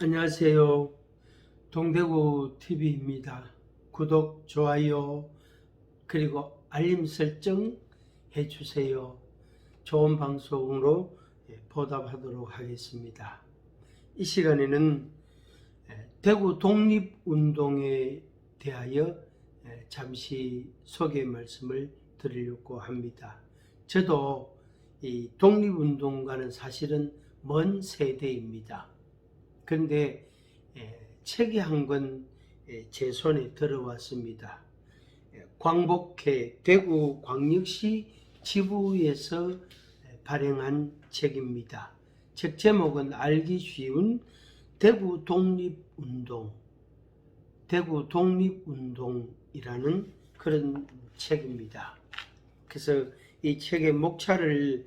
안녕하세요. 동대구 TV입니다. 구독, 좋아요, 그리고 알림 설정 해주세요. 좋은 방송으로 보답하도록 하겠습니다. 이 시간에는 대구 독립운동에 대하여 잠시 소개 말씀을 드리려고 합니다. 저도 이 독립운동과는 사실은 먼 세대입니다. 그런데 책이 한 권 제 손에 들어왔습니다. 광복회 대구광역시 지부에서 발행한 책입니다. 책 제목은 알기 쉬운 대구 독립운동이라는 그런 책입니다. 그래서 이 책의 목차를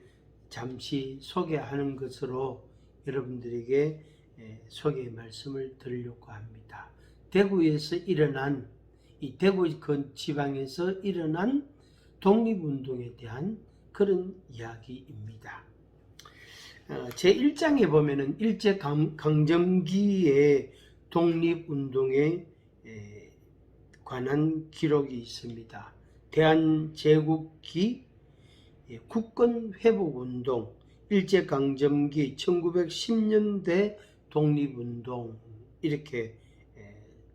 잠시 소개하는 것으로 여러분들에게 소개 말씀을 드리려고 합니다. 대구에서 일어난 이 대구 지방에서 일어난 독립운동에 대한 그런 이야기입니다. 제 1장에 보면은 일제강점기의 독립운동에 관한 기록이 있습니다. 대한제국기 국권회복운동, 일제강점기 1910년대 독립운동 이렇게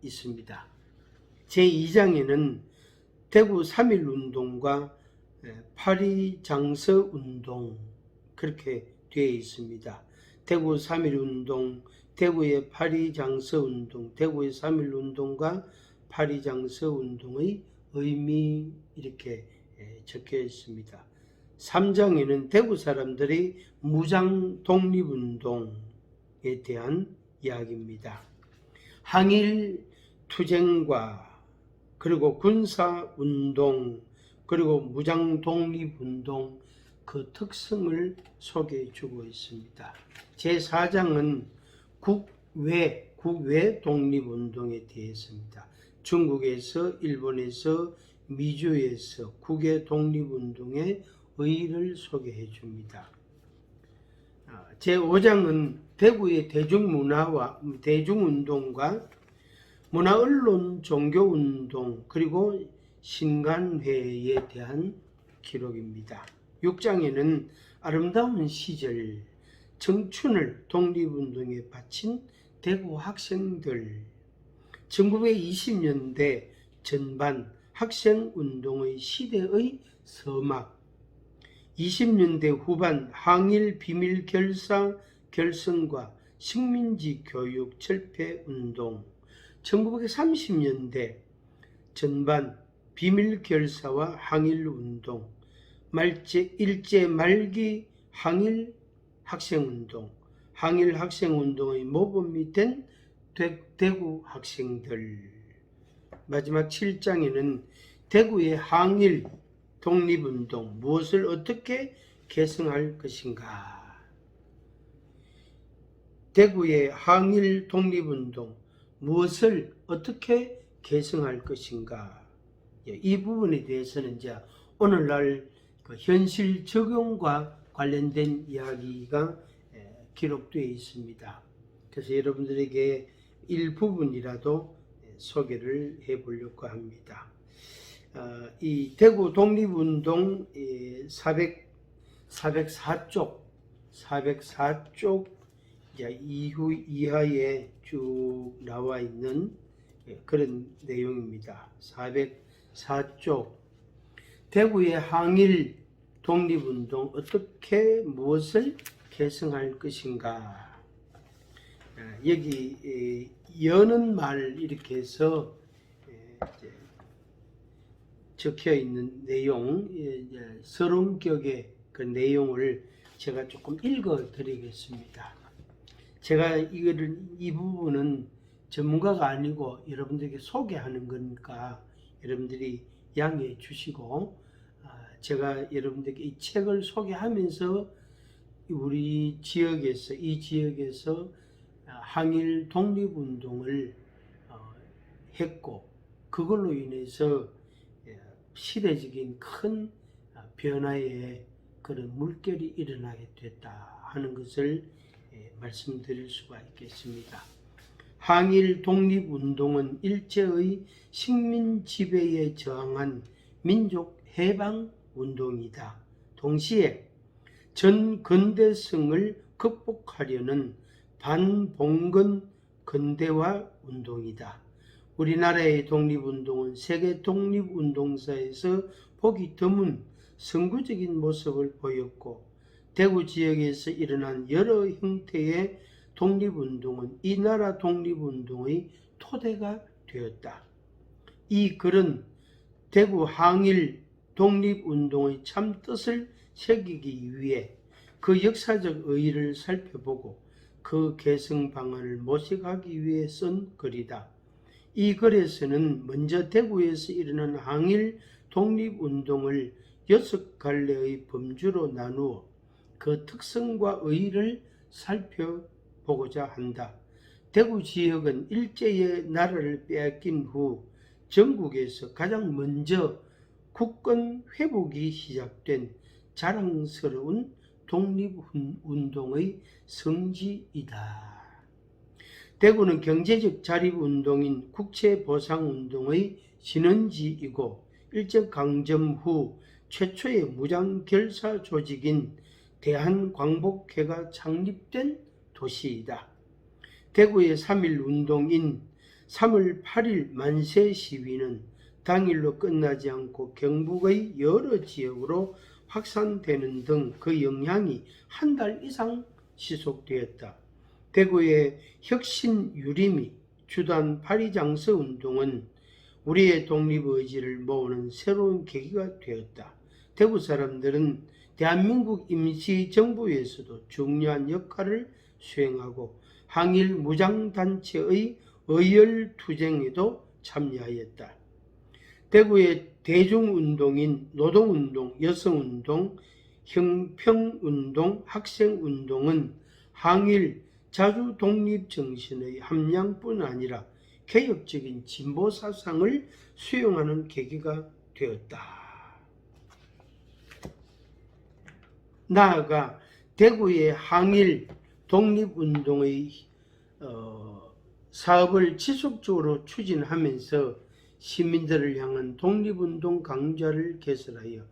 있습니다. 제2장에는 대구 3.1운동과 파리장서운동 그렇게 되어 있습니다. 대구 3.1운동, 대구의 파리장서운동, 대구의 3.1운동과 파리장서운동의 의미 이렇게 적혀 있습니다. 3장에는 대구 사람들이 무장 독립운동에 대한 이야기입니다. 항일 투쟁과 그리고 군사운동 그리고 무장 독립운동 그 특성을 소개해 주고 있습니다. 제4장은 국외 독립운동에 대해서입니다. 중국에서, 일본에서, 미주에서 국외 독립운동의 의의를 소개해 줍니다. 제5장은 대구의 대중운동과 문화언론 종교운동 그리고 신간회에 대한 기록입니다. 6장에는 아름다운 시절 청춘을 독립운동에 바친 대구 학생들 1920년대 전반 학생운동의 시대의 서막 20년대 후반 항일 비밀 결성과 식민지 교육 철폐운동 1930년대 전반 비밀 결사와 항일운동 일제 말기 항일 학생운동의 모범이 된 대구 학생들 마지막 7장에는 대구의 항일 독립운동 무엇을 어떻게 개성할 것인가 대구의 항일 독립운동 무엇을 어떻게 개성할 것인가 이 부분에 대해서는 이제 오늘날 그 현실 적용과 관련된 이야기가 기록되어 있습니다. 그래서 여러분들에게 일부분이라도 소개를 해보려고 합니다. 이 대구 독립운동 404쪽 이하에 쭉 나와 있는 그런 내용입니다. 404쪽 대구의 항일 독립운동 어떻게 무엇을 개성할 것인가 여기 여는 말 이렇게 해서 적혀 있는 내용 서론격의 그 내용을 제가 조금 읽어 드리겠습니다. 제가 이 부분은 전문가가 아니고 여러분들에게 소개하는 거니까 여러분들이 양해해 주시고 제가 여러분들에게 이 책을 소개하면서 우리 지역에서 항일 독립운동을 했고 그걸로 인해서 시대적인 큰 변화의 그런 물결이 일어나게 됐다 하는 것을 말씀드릴 수가 있겠습니다. 항일 독립운동은 일제의 식민 지배에 저항한 민족 해방 운동이다. 동시에 전 근대성을 극복하려는 반봉건 근대화 운동이다. 우리나라의 독립운동은 세계 독립운동사에서 보기 드문 선구적인 모습을 보였고, 대구 지역에서 일어난 여러 형태의 독립운동은 이 나라 독립운동의 토대가 되었다. 이 글은 대구 항일 독립운동의 참뜻을 새기기 위해 그 역사적 의의를 살펴보고 그 개성 방안을 모색하기 위해 쓴 글이다. 이 글에서는 먼저 대구에서 일어난 항일 독립운동을 6갈래의 범주로 나누어 그 특성과 의의를 살펴보고자 한다. 대구 지역은 일제의 나라를 빼앗긴 후 전국에서 가장 먼저 국권 회복이 시작된 자랑스러운 독립운동의 성지이다. 대구는 경제적 자립운동인 국채보상운동의 진원지이고 일제강점 후 최초의 무장결사 조직인 대한광복회가 창립된 도시이다. 대구의 3.1운동인 3월 8일 만세 시위는 당일로 끝나지 않고 경북의 여러 지역으로 확산되는 등 그 영향이 한 달 이상 지속되었다. 대구의 혁신유림이 주도한 파리장서 운동은 우리의 독립의지를 모으는 새로운 계기가 되었다. 대구 사람들은 대한민국 임시정부에서도 중요한 역할을 수행하고 항일 무장단체의 의열투쟁에도 참여하였다. 대구의 대중운동인 노동운동, 여성운동, 형평운동, 학생운동은 항일 자주독립정신의 함량뿐 아니라 개혁적인 진보사상을 수용하는 계기가 되었다. 나아가 대구의 항일 독립운동의 사업을 지속적으로 추진하면서 시민들을 향한 독립운동 강좌를 개설하여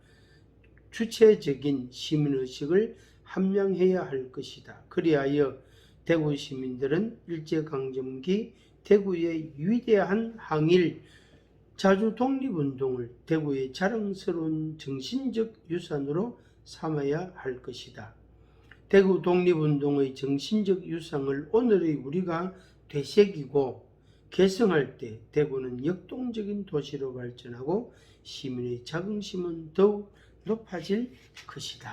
주체적인 시민의식을 함양해야 할 것이다. 그리하여 대구 시민들은 일제강점기 대구의 위대한 항일 자주 독립운동을 대구의 자랑스러운 정신적 유산으로 삼아야 할 것이다. 대구 독립운동의 정신적 유산을 오늘의 우리가 되새기고 개성할 때 대구는 역동적인 도시로 발전하고 시민의 자긍심은 더욱 높아질 것이다.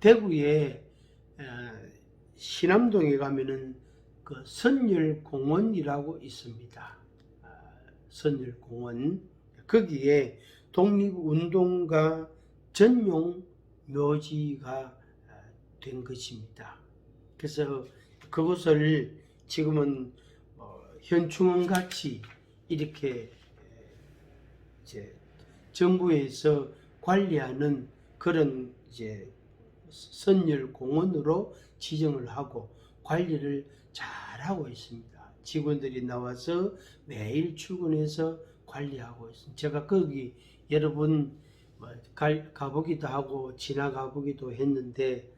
대구의 신암동에 가면은 그 선열공원이라고 있습니다. 선열공원. 거기에 독립운동가 전용 묘지가 된 것입니다. 그래서 그곳을 지금은 현충원 같이 이렇게 이제 정부에서 관리하는 그런 이제 선열공원으로 지정을 하고 관리를 잘 하고 있습니다. 직원들이 나와서 매일 출근해서 관리하고 있습니다. 제가 거기 여러 번 가보기도 하고 지나가 보기도 했는데,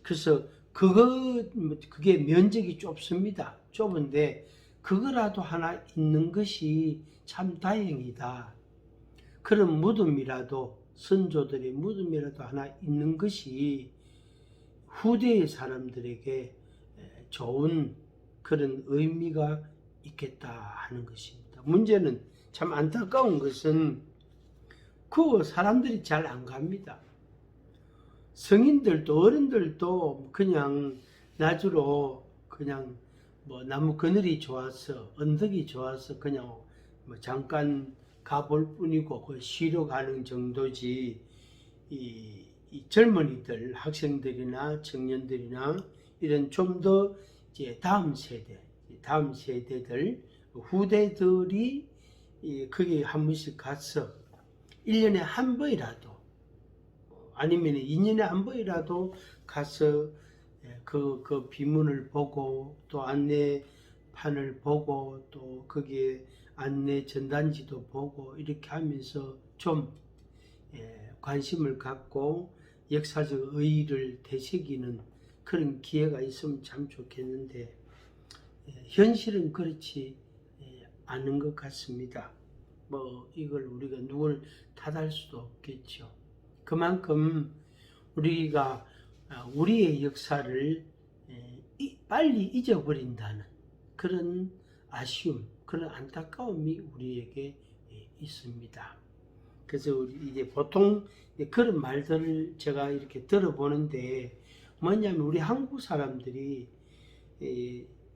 그래서 그게 면적이 좁습니다. 좁은데 그거라도 하나 있는 것이 참 다행이다. 그런 무덤이라도, 선조들의 무덤이라도 하나 있는 것이 후대의 사람들에게 좋은 그런 의미가 있겠다 하는 것입니다. 문제는 참 안타까운 것은 그 사람들이 잘 안 갑니다. 성인들도 어른들도 그냥 낮으로 그냥 나무 그늘이 좋아서 언덕이 좋아서 그냥 잠깐 가볼 뿐이고 그 쉬러 가는 정도지, 이 젊은이들, 학생들이나 청년들이나 이런 좀 더 이제 다음 세대들, 후대들이 거기 한 번씩 가서 1년에 한 번이라도 아니면 2년에 한 번이라도 가서 그 비문을 보고 또 안내판을 보고 또 거기에 안내 전단지도 보고 이렇게 하면서 좀 관심을 갖고 역사적 의의를 되새기는 그런 기회가 있으면 참 좋겠는데 현실은 그렇지 않은 것 같습니다. 뭐 이걸 우리가 누굴 탓할 수도 없겠죠. 그만큼 우리가 우리의 역사를 빨리 잊어버린다는 그런 아쉬움, 그런 안타까움이 우리에게 있습니다. 그래서 이제 보통 그런 말들을 제가 이렇게 들어보는데 뭐냐면 우리 한국 사람들이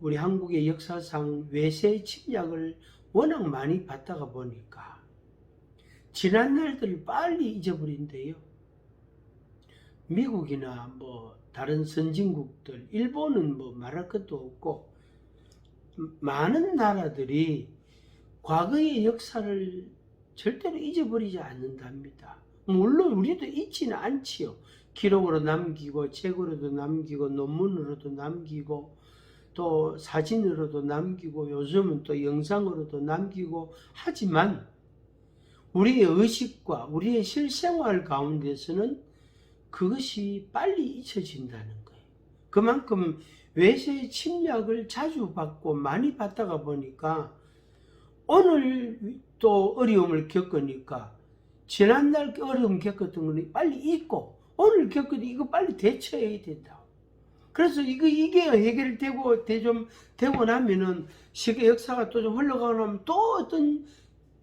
우리 한국의 역사상 외세 침략을 워낙 많이 받다가 보니까 지난 날들을 빨리 잊어버린대요. 미국이나 뭐 다른 선진국들, 일본은 뭐 말할 것도 없고 많은 나라들이 과거의 역사를 절대로 잊어버리지 않는답니다. 물론 우리도 잊지는 않지요. 기록으로 남기고 책으로도 남기고 논문으로도 남기고 또 사진으로도 남기고 요즘은 또 영상으로도 남기고 하지만 우리의 의식과 우리의 실생활 가운데서는 그것이 빨리 잊혀진다는 거예요. 그만큼 외세의 침략을 자주 받고 많이 받다가 보니까 오늘 또 어려움을 겪으니까 지난날 어려움 겪었던 거는 빨리 잊고 오늘 겪어도 이거 빨리 대처해야 된다. 그래서 이게 해결되고 좀 되고 나면은 세계 역사가 또 좀 흘러가고 나면 또 어떤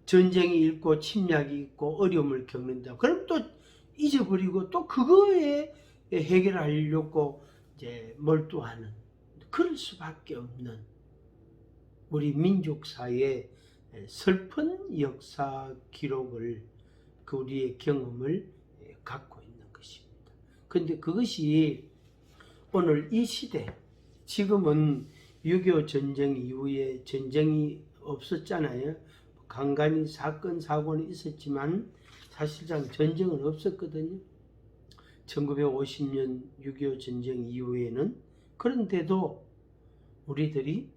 전쟁이 있고 침략이 있고 어려움을 겪는다. 그럼 또 잊어버리고 또 그거에 해결하려고 이제 몰두하는 그럴 수밖에 없는 우리 민족사의 슬픈 역사 기록을 그 우리의 경험을 갖고 있는 것입니다. 그런데 그것이 오늘 이 시대 지금은 6.25 전쟁 이후에 전쟁이 없었잖아요. 간간히 사건 사고는 있었지만 사실상 전쟁은 없었거든요. 1950년 6.25 전쟁 이후에는. 그런데도 우리들이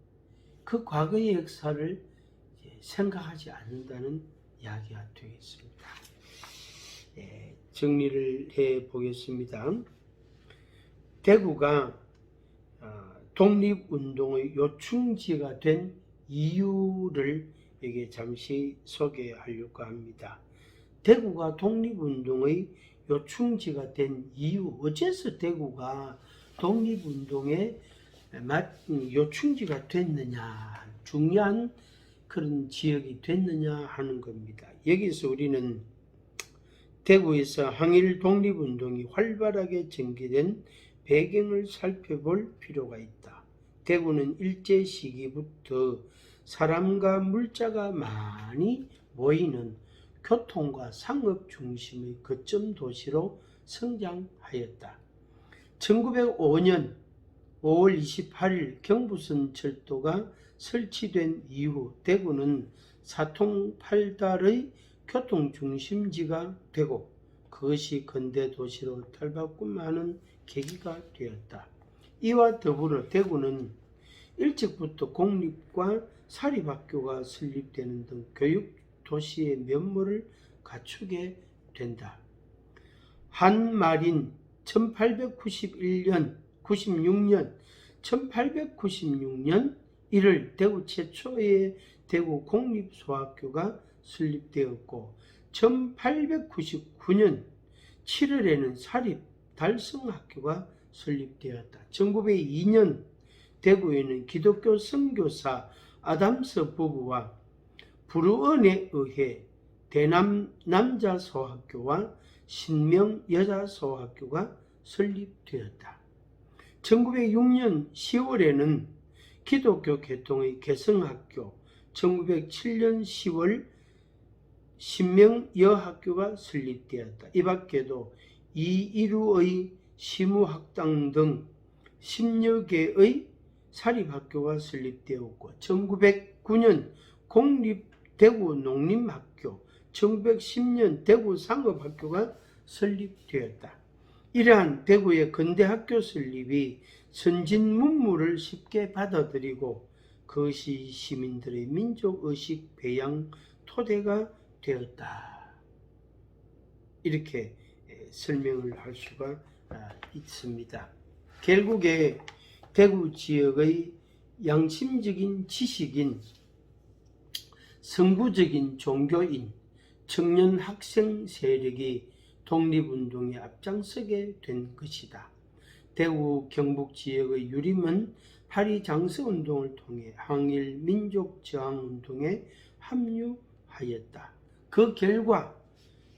그 과거의 역사를 생각하지 않는다는 이야기가 되겠습니다. 정리를 해 보겠습니다. 대구가 독립운동의 요충지가 된 이유를 여기 잠시 소개하려고 합니다. 대구가 독립운동의 요충지가 된 이유, 어째서 대구가 독립운동의 요충지가 됐느냐, 중요한 그런 지역이 됐느냐 하는 겁니다. 여기서 우리는 대구에서 항일 독립운동이 활발하게 전개된 배경을 살펴볼 필요가 있다. 대구는 일제 시기부터 사람과 물자가 많이 모이는 교통과 상업 중심의 거점 도시로 성장하였다. 1905년 5월 28일 경부선 철도가 설치된 이후 대구는 사통팔달의 교통 중심지가 되고 그것이 근대 도시로 탈바꿈하는 계기가 되었다. 이와 더불어 대구는 일찍부터 공립과 사립학교가 설립되는 등 교육 도시의 면모를 갖추게 된다. 한말인 1896년 1월 대구 최초의 대구 공립소학교가 설립되었고 1899년 7월에는 사립 달성학교가 설립되었다. 1902년 대구에는 기독교 선교사 아담스 부부와 불우언에 의해 대남 남자소학교와 신명 여자소학교가 설립되었다. 1906년 10월에는 기독교 계통의 개성학교, 1907년 10월 신명 여학교가 설립되었다. 이 밖에도 이이루의 시무학당 등 10여 개의 사립학교가 설립되었고 1909년 공립 대구 농림학교, 1910년 대구 상업학교가 설립되었다. 이러한 대구의 근대 학교 설립이 선진 문물을 쉽게 받아들이고 그것이 시민들의 민족의식 배양 토대가 되었다. 이렇게 설명을 할 수가 있습니다. 결국에 대구 지역의 양심적인 지식인, 성구적인 종교인, 청년 학생 세력이 독립운동에 앞장서게 된 것이다. 대구 경북 지역의 유림은 파리장서운동을 통해 항일 민족저항운동에 합류하였다. 그 결과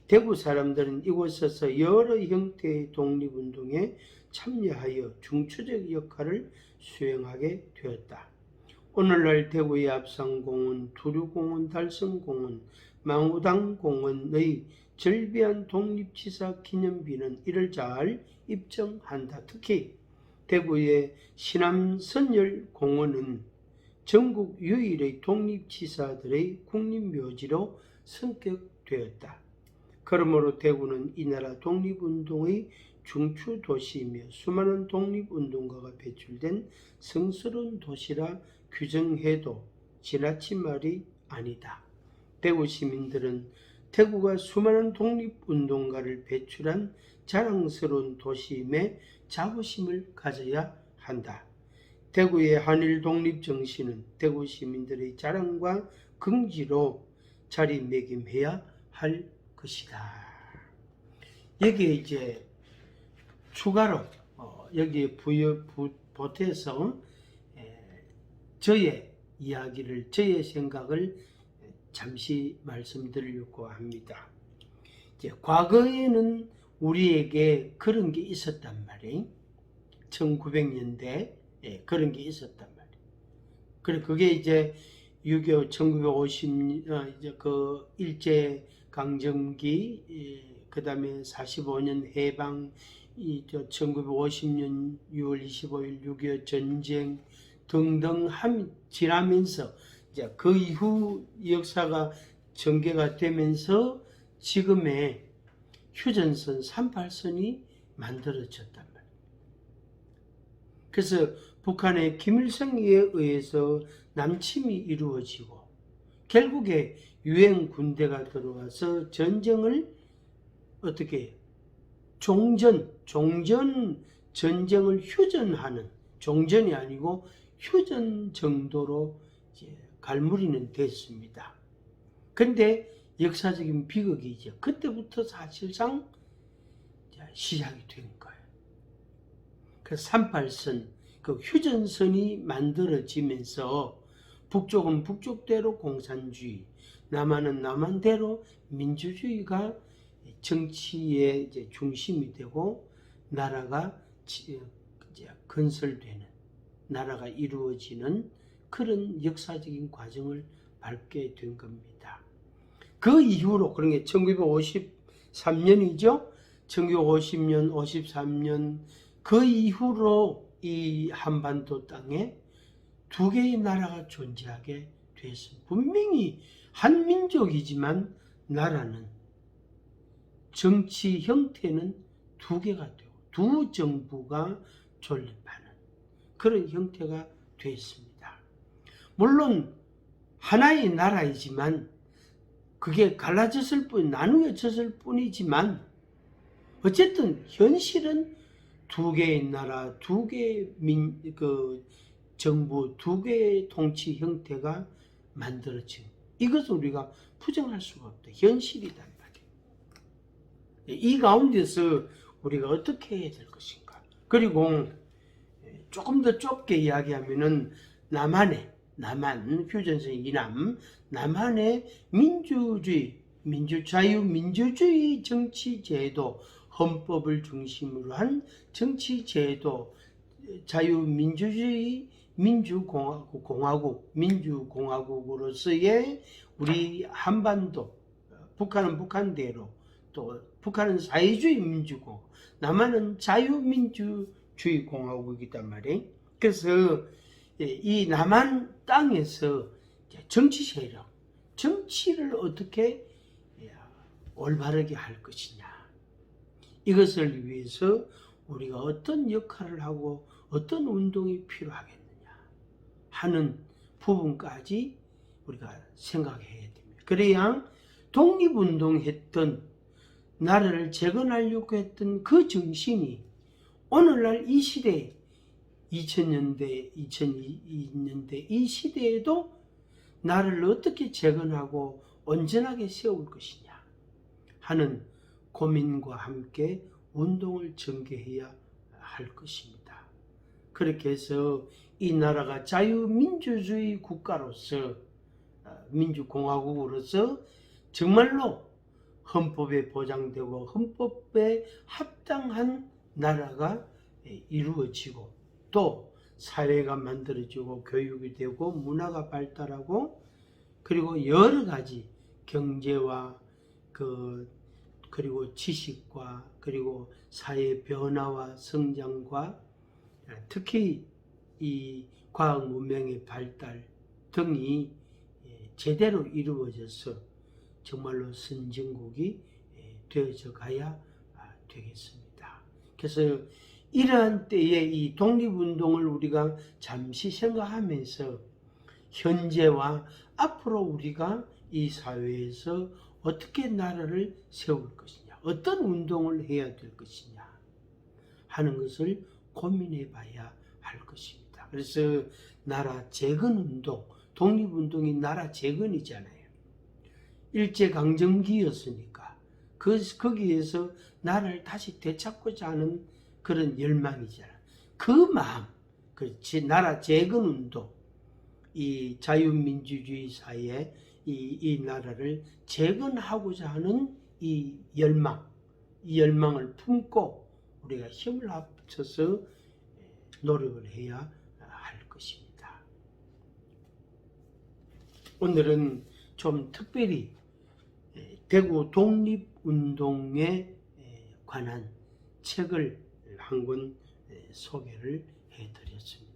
대구 사람들은 이곳에서 여러 형태의 독립운동에 참여하여 중추적 역할을 수행하게 되었다. 오늘날 대구의 압산공원, 두류공원, 달성공원, 망우당공원의 절비한 독립치사 기념비는 이를 잘 입증한다. 특히 대구의 신암선열공원은 전국 유일의 독립치사들의 국립묘지로 선격되었다. 그러므로 대구는 이 나라 독립운동의 중추도시이며 수많은 독립운동가가 배출된 성스러운 도시라 규정해도 지나친 말이 아니다. 대구 시민들은 대구가 수많은 독립운동가를 배출한 자랑스러운 도시임에 자부심을 가져야 한다. 대구의 한일 독립 정신은 대구 시민들의 자랑과 긍지로 자리매김해야 할 것이다. 여기에 이제 추가로 여기에 보태서 저의 이야기를, 저의 생각을 잠시 말씀드리려고 합니다. 이제 과거에는 우리에게 그런 게 있었단 말이에요. 1900년대 그런 게 있었단 말이에요. 그래 그게 이제 6.25 1950 이제 그 일제 강점기, 그 다음에 45년 해방, 1950년 6월 25일 6.25 전쟁 등등 지나면서 이제 그 이후 역사가 전개가 되면서 지금의 휴전선 38선이 만들어졌단 말이에요. 그래서 북한의 김일성에 의해서 남침이 이루어지고 결국에 유엔 군대가 들어와서 전쟁을 어떻게 종전 전쟁을 휴전하는, 종전이 아니고 휴전 정도로 이제 갈무리는 됐습니다. 근데 역사적인 비극이 이제 그때부터 사실상 시작이 된 거예요. 그 38선, 그 휴전선이 만들어지면서 북쪽은 북쪽대로 공산주의, 남한은 남한대로 민주주의가 정치의 이제 중심이 되고 나라가 이제 건설되는, 나라가 이루어지는 그런 역사적인 과정을 밟게 된 겁니다. 그 이후로, 그런 게 1953년이죠. 1950년, 53년 그 이후로 이 한반도 땅에 두 개의 나라가 존재하게 되었습니다. 분명히 한 민족이지만 나라는, 정치 형태는 두 개가 되고 두 정부가 존립하는 그런 형태가 되었습니다. 물론 하나의 나라이지만 그게 갈라졌을 뿐, 나누어졌을 뿐이지만 어쨌든 현실은 두 개의 나라, 두 개의 정부, 두 개의 통치 형태가 만들어진, 이것을 우리가 부정할 수가 없다. 현실이란 말이에요. 이 가운데서 우리가 어떻게 해야 될 것인가. 그리고 조금 더 좁게 이야기하면은 남한 휴전선 이남, 남한의 민주주의, 자유민주주의 정치제도, 헌법을 중심으로 한 정치제도, 자유민주주의 민주공화국으로서의 우리 한반도, 북한은 북한대로, 또 북한은 사회주의 민주공화국, 남한은 자유민주주의 공화국이단 말이에요. 그래서 이 남한 땅에서 정치 세력, 정치를 어떻게 올바르게 할 것이냐, 이것을 위해서 우리가 어떤 역할을 하고 어떤 운동이 필요하겠느냐 하는 부분까지 우리가 생각해야 됩니다. 그래야 독립운동했던 나라를 재건하려고 했던 그 정신이 오늘날 이 시대 2000년대, 2002년대 이 시대에도 나라를 어떻게 재건하고 온전하게 세울 것이냐 하는 고민과 함께 운동을 전개해야 할 것입니다. 그렇게 해서 이 나라가 자유민주주의 국가로서 민주공화국으로서 정말로 헌법에 보장되고 헌법에 합당한 나라가 이루어지고 또 사회가 만들어지고 교육이 되고 문화가 발달하고 그리고 여러 가지 경제와 그리고 지식과 그리고 사회 변화와 성장과 특히 이 과학 문명의 발달 등이 제대로 이루어져서 정말로 선진국이 되어져 가야 되겠습니다. 그래서 이러한 때에 이 독립운동을 우리가 잠시 생각하면서 현재와 앞으로 우리가 이 사회에서 어떻게 나라를 세울 것이냐, 어떤 운동을 해야 될 것이냐 하는 것을 고민해 봐야 할 것입니다. 그래서 나라 재건운동, 독립운동이 나라 재건이잖아요. 일제강점기였으니까 거기에서 나라를 다시 되찾고자 하는 그런 열망이잖아. 그 마음, 나라 재건운동, 이 자유민주주의 사회에 이 나라를 재건하고자 하는 이 열망을 품고 우리가 힘을 합쳐서 노력을 해야 할 것입니다. 오늘은 좀 특별히 대구 독립운동에 관한 책을 한 권 소개를 해드렸습니다.